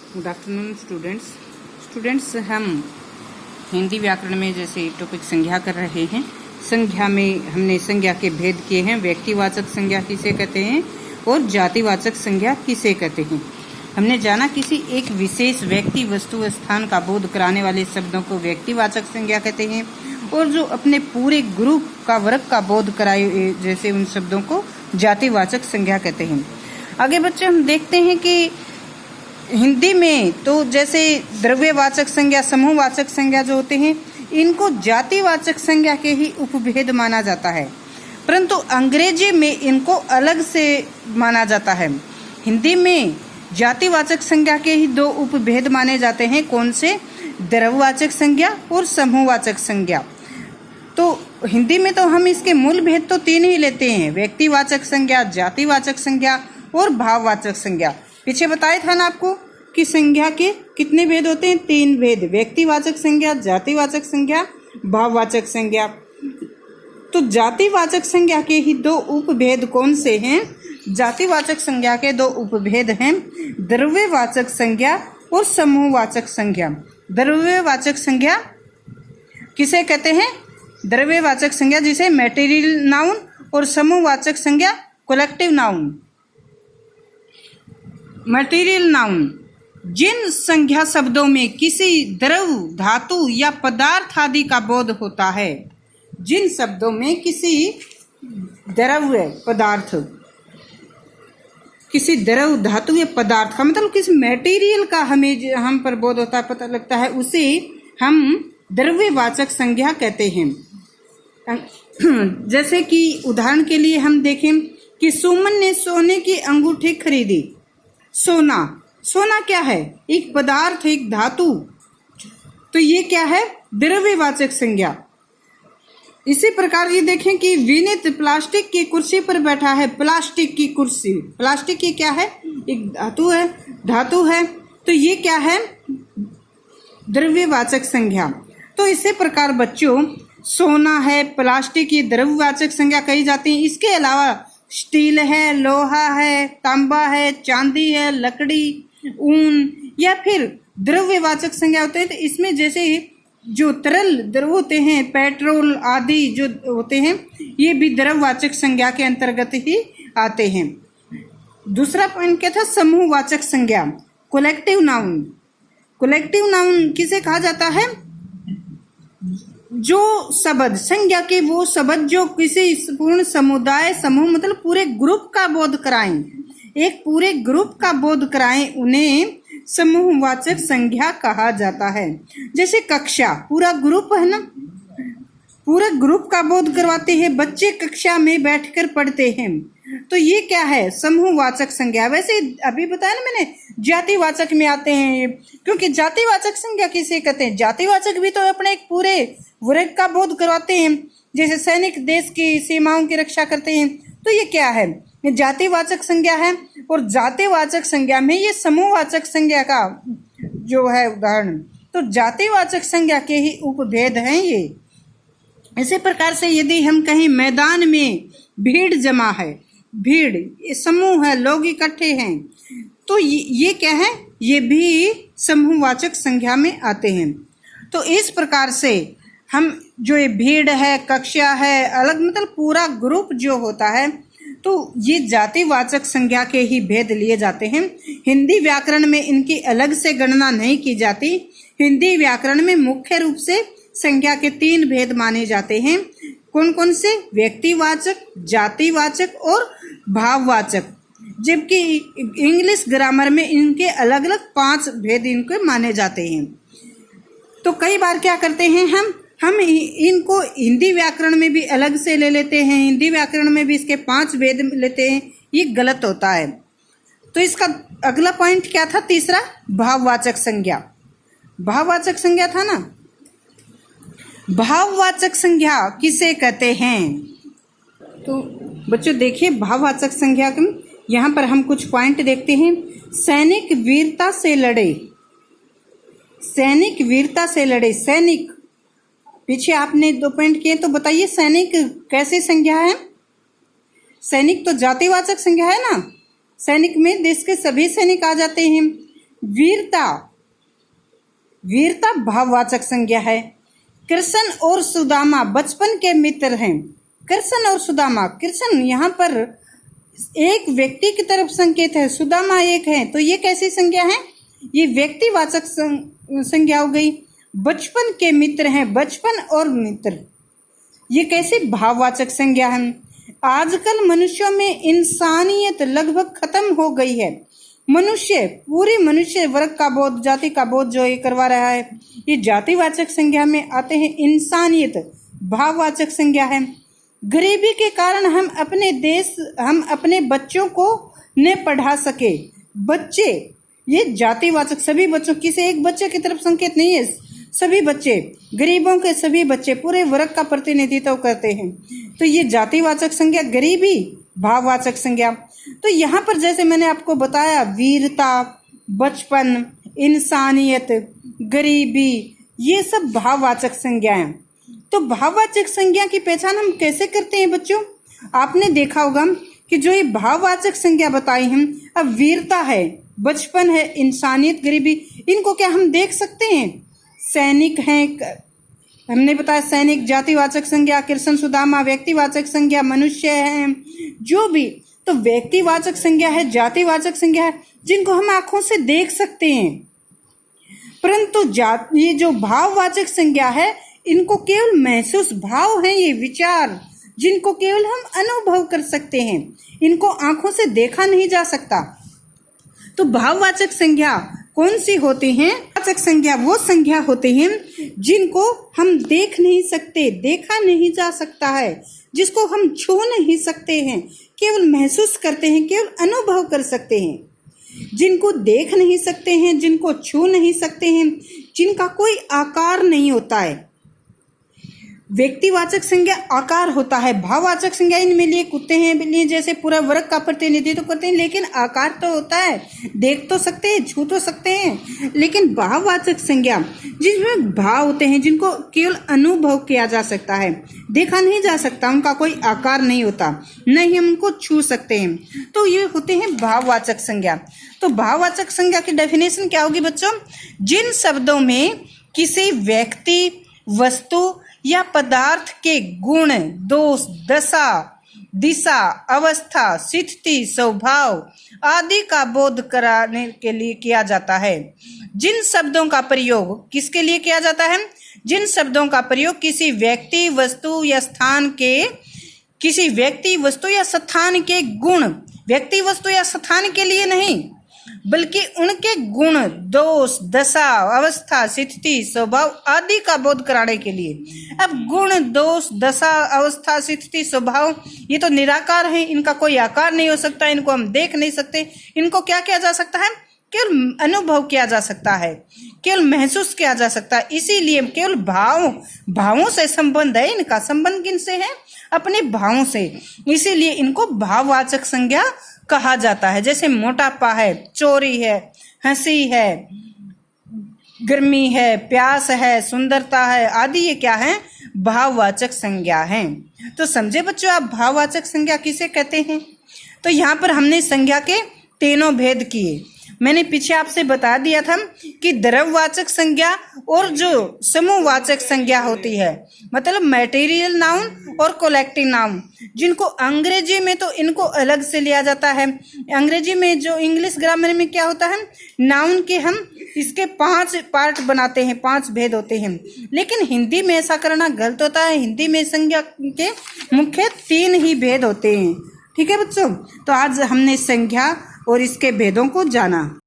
Good afternoon students हम हिंदी व्याकरण में जैसे टॉपिक संज्ञा कर रहे हैं। संज्ञा में हमने संज्ञा के भेद किए हैं। व्यक्तिवाचक संज्ञा किसे कहते हैं और जातिवाचक संज्ञा किसे कहते हैं। हमने जाना किसी एक विशेष व्यक्ति, वस्तु, स्थान का बोध कराने वाले शब्दों को व्यक्तिवाचक संज्ञा कहते हैं और जो अपने पूरे ग्रुप का, वर्ग का बोध कराए जैसे उन शब्दों को जातिवाचक संज्ञा कहते हैं। आगे बच्चे हम देखते हैं कि हिंदी में तो जैसे द्रव्यवाचक संज्ञा, समूहवाचक संज्ञा जो होते हैं, इनको जातिवाचक संज्ञा के ही उपभेद माना जाता है, परंतु अंग्रेजी में इनको अलग से माना जाता है। हिंदी में जातिवाचक संज्ञा के ही दो उपभेद माने जाते हैं। कौन से? द्रव्यवाचक संज्ञा और समूहवाचक संज्ञा। तो हिंदी में तो हम इसके मूल भेद तो तीन ही लेते हैं: व्यक्तिवाचक संज्ञा, जातिवाचक संज्ञा और भाववाचक संज्ञा। पीछे बताया था ना आपको कि संज्ञा के कितने भेद होते हैं? तीन भेद: व्यक्तिवाचक संज्ञा, जातिवाचक संज्ञा, भाववाचक संज्ञा। तो जातिवाचक संज्ञा के ही दो उपभेद कौन से हैं? जातिवाचक संज्ञा के दो उपभेद हैं: द्रव्यवाचक संज्ञा और समूहवाचक संज्ञा। द्रव्यवाचक संज्ञा किसे कहते हैं? द्रव्यवाचक संज्ञा जिसे मैटेरियल नाउन, और समूहवाचक संज्ञा कलेक्टिव नाउन। मटेरियल नाउन जिन संज्ञा शब्दों में किसी द्रव, धातु या पदार्थ आदि का बोध होता है। जिन शब्दों में किसी द्रव्य पदार्थ, किसी द्रव, धातु या पदार्थ का मतलब किसी मटेरियल का हमें हम पर बोध होता है, पता लगता है, उसे हम द्रव्यवाचक संज्ञा कहते हैं। जैसे कि उदाहरण के लिए हम देखें कि सुमन ने सोने की अंगूठी खरीदी। सोना, सोना क्या है? एक पदार्थ, एक धातु। तो ये क्या है? द्रव्यवाचक संज्ञा। इसी प्रकार ये देखें कि विनीत प्लास्टिक की कुर्सी पर बैठा है। प्लास्टिक की कुर्सी, प्लास्टिक की क्या है? एक धातु है। तो ये क्या है? द्रव्यवाचक संज्ञा। तो इसी प्रकार बच्चों, सोना है, प्लास्टिक की द्रव्यवाचक संज्ञा कही जाती है। इसके अलावा स्टील है, लोहा है, तांबा है, चांदी है, लकड़ी, ऊन, या फिर द्रव्यवाचक संज्ञा होते हैं। तो इसमें जैसे जो तरल द्रव होते हैं, पेट्रोल आदि जो होते हैं, ये भी द्रव्यवाचक संज्ञा के अंतर्गत ही आते हैं। दूसरा पॉइंट क्या था? समूहवाचक संज्ञा, कलेक्टिव नाउन। कलेक्टिव नाउन किसे कहा जाता है? जो शब्द, संज्ञा के वो शब्द जो किसी पूर्ण समुदाय, समूह मतलब पूरे ग्रुप का बोध कराएं, एक पूरे ग्रुप का बोध कराएं, उन्हें समूहवाचक संज्ञा कहा जाता है। जैसे कक्षा, पूरा ग्रुप है ना, पूरे ग्रुप का बोध करवाते हैं, बच्चे कक्षा में बैठकर पढ़ते हैं। तो ये क्या है? समूहवाचक संज्ञा। वैसे अभी बताया ना मैंने, जातिवाचक में आते हैं, क्योंकि जातिवाचक संज्ञा किसे कहते हैं? जातिवाचक भी तो अपने एक पूरे वर्ग का बोध करवाते हैं। जैसे सैनिक देश की सीमाओं की रक्षा करते हैं। तो ये क्या है? ये जातिवाचक संज्ञा है। और जातिवाचक संज्ञा में ये समूहवाचक संज्ञा का जो है उदाहरण। तो जातिवाचक संज्ञा के ही उपभेद हैं ये। इसी प्रकार से यदि हम कहीं मैदान में भीड़ जमा है, भीड़ ये समूह है, लोग इकट्ठे हैं, तो ये क्या है? ये भी समूहवाचक संज्ञा में आते हैं। तो इस प्रकार से हम जो ये भीड़ है, कक्षा है, अलग मतलब पूरा ग्रुप जो होता है, तो ये जातिवाचक संज्ञा के ही भेद लिए जाते हैं। हिंदी व्याकरण में इनकी अलग से गणना नहीं की जाती। हिंदी व्याकरण में मुख्य रूप से संज्ञा के तीन भेद माने जाते हैं। कौन कौन से? व्यक्तिवाचक, जातिवाचक और भाववाचक। जबकि इंग्लिश ग्रामर में इनके अलग अलग 5 भेद इनको माने जाते हैं। तो कई बार क्या करते हैं, हम इनको हिंदी व्याकरण में भी अलग से ले लेते हैं, हिंदी व्याकरण में भी इसके 5 भेद लेते हैं। ये गलत होता है। तो इसका अगला पॉइंट क्या था? तीसरा, भाववाचक संज्ञा। भाववाचक संज्ञा था ना। भाववाचक संज्ञा किसे कहते हैं? तो बच्चों देखिए, भाववाचक संज्ञा यहाँ पर हम कुछ पॉइंट देखते हैं। सैनिक वीरता से लड़े। सैनिक वीरता से लड़े। सैनिक, पीछे आपने 2 पॉइंट किए, तो बताइए सैनिक कैसी संज्ञा है? सैनिक तो जातिवाचक संज्ञा है ना। सैनिक में देश के सभी सैनिक आ जाते हैं। वीरता, वीरता भाववाचक संज्ञा है। कृष्ण और सुदामा बचपन के मित्र हैं। कृष्ण और सुदामा, कृष्ण यहाँ पर एक व्यक्ति की तरफ संकेत है, सुदामा एक है, तो ये कैसी संज्ञा है? ये व्यक्तिवाचक संज्ञा हो गई। बचपन के मित्र हैं, बचपन और मित्र, ये कैसी भाववाचक संज्ञा है। आजकल मनुष्यों में इंसानियत लगभग खत्म हो गई है। मनुष्य, पूरे मनुष्य वर्ग का बोध, जाति का बोध जो ये करवा रहा है, ये जातिवाचक संज्ञा में आते हैं। इंसानियत भाववाचक संज्ञा है। गरीबी के कारण हम अपने बच्चों को न पढ़ा सके। बच्चे, ये जातिवाचक, सभी बच्चों, किसी एक बच्चे की तरफ संकेत नहीं है, सभी बच्चे, गरीबों के सभी बच्चे पूरे वर्ग का प्रतिनिधित्व करते हैं। तो ये जातिवाचक संज्ञा, गरीबी भाववाचक संज्ञा। तो यहाँ पर जैसे मैंने आपको बताया, वीरता, बचपन, इंसानियत, गरीबी, ये सब भाववाचक संज्ञाएं। तो भाववाचक संज्ञा की पहचान हम कैसे करते हैं बच्चों? आपने देखा होगा कि जो ये भाववाचक संज्ञा बताई हम, अब वीरता है, बचपन है, इंसानियत, गरीबी, इनको क्या हम देख सकते हैं? सैनिक हैं, हमने बताया सैनिक जातिवाचक संज्ञा, कृष्ण सुदामा व्यक्तिवाचक संज्ञा, मनुष्य हैं, जो भी, तो व्यक्तिवाचक संज्ञा है, जातिवाचक संज्ञा है, जिनको हम आंखों से देख सकते हैं। परंतु ये जो भाववाचक संज्ञा है, इनको केवल महसूस, भाव है ये विचार, जिनको केवल हम अनुभव कर सकते हैं, इनको आंखों से देखा नहीं जा सकता। तो भाववाचक संज्ञा कौन सी होती हैं? वाचक संज्ञा वो संज्ञा होते हैं जिनको हम देख नहीं सकते, देखा नहीं जा सकता है, जिसको हम छू नहीं सकते हैं, केवल महसूस करते हैं, केवल अनुभव कर सकते हैं। जिनको देख नहीं सकते हैं, जिनको छू नहीं सकते हैं, जिनका कोई आकार नहीं होता है। व्यक्तिवाचक संज्ञा आकार होता है, भाववाचक संज्ञा इनमें लिए कुत्ते हैं, बिल्ली जैसे पूरा वर्ग का प्रतिनिधित्व करते हैं, लेकिन आकार तो होता है, देख तो सकते हैं, छू तो सकते हैं। लेकिन भाववाचक संज्ञा जिसमें भाव होते हैं, जिनको केवल अनुभव किया जा सकता है, देखा नहीं जा सकता, उनका कोई आकार नहीं होता, न ही हम उनको छू सकते हैं, तो ये होते हैं भाववाचक संज्ञा। तो भाववाचक संज्ञा की डेफिनेशन क्या होगी बच्चों? जिन शब्दों में किसी व्यक्ति, वस्तु या पदार्थ के गुण, दोष, दशा, दिशा, अवस्था, स्थिति, स्वभाव आदि का बोध कराने के लिए किया जाता है। जिन शब्दों का प्रयोग किसके लिए किया जाता है? जिन शब्दों का प्रयोग किसी व्यक्ति, वस्तु या स्थान के, किसी व्यक्ति, वस्तु या स्थान के गुण, व्यक्ति, वस्तु या स्थान के लिए नहीं, बल्कि उनके गुण, दोष, दशा, अवस्था, स्थिति, स्वभाव आदि का बोध कराने के लिए। अब गुण, दोष, दशा, अवस्था, स्थिति, स्वभाव, ये तो निराकार है, इनका कोई आकार नहीं हो सकता, इनको हम देख नहीं सकते। इनको क्या किया जा सकता है? केवल अनुभव किया जा सकता है, केवल महसूस किया जा सकता है। इसीलिए केवल भावों से संबंध है इनका। संबंध किनसे है? अपने भावों से। इसीलिए इनको भाववाचक संज्ञा कहा जाता है। जैसे मोटापा है, चोरी है, हंसी है, गर्मी है, प्यास है, सुंदरता है आदि, ये क्या है? भाववाचक संज्ञा है। तो समझे बच्चों आप भाववाचक संज्ञा किसे कहते हैं? तो यहाँ पर हमने संज्ञा के तीनों भेद किए। मैंने पीछे आपसे बता दिया था कि द्रव्यवाचक संज्ञा और जो समूहवाचक संज्ञा होती है, मतलब मैटेरियल नाउन और कलेक्टिव नाउन, जिनको अंग्रेजी में तो इनको अलग से लिया जाता है। अंग्रेजी में जो इंग्लिश ग्रामर में क्या होता है, नाउन के हम इसके 5 पार्ट बनाते हैं, 5 भेद होते हैं, लेकिन हिंदी में ऐसा करना गलत होता है। हिंदी में संज्ञा के मुख्य 3 ही भेद होते हैं। ठीक है बच्चों, तो आज हमने संज्ञा और इसके भेदों को जाना।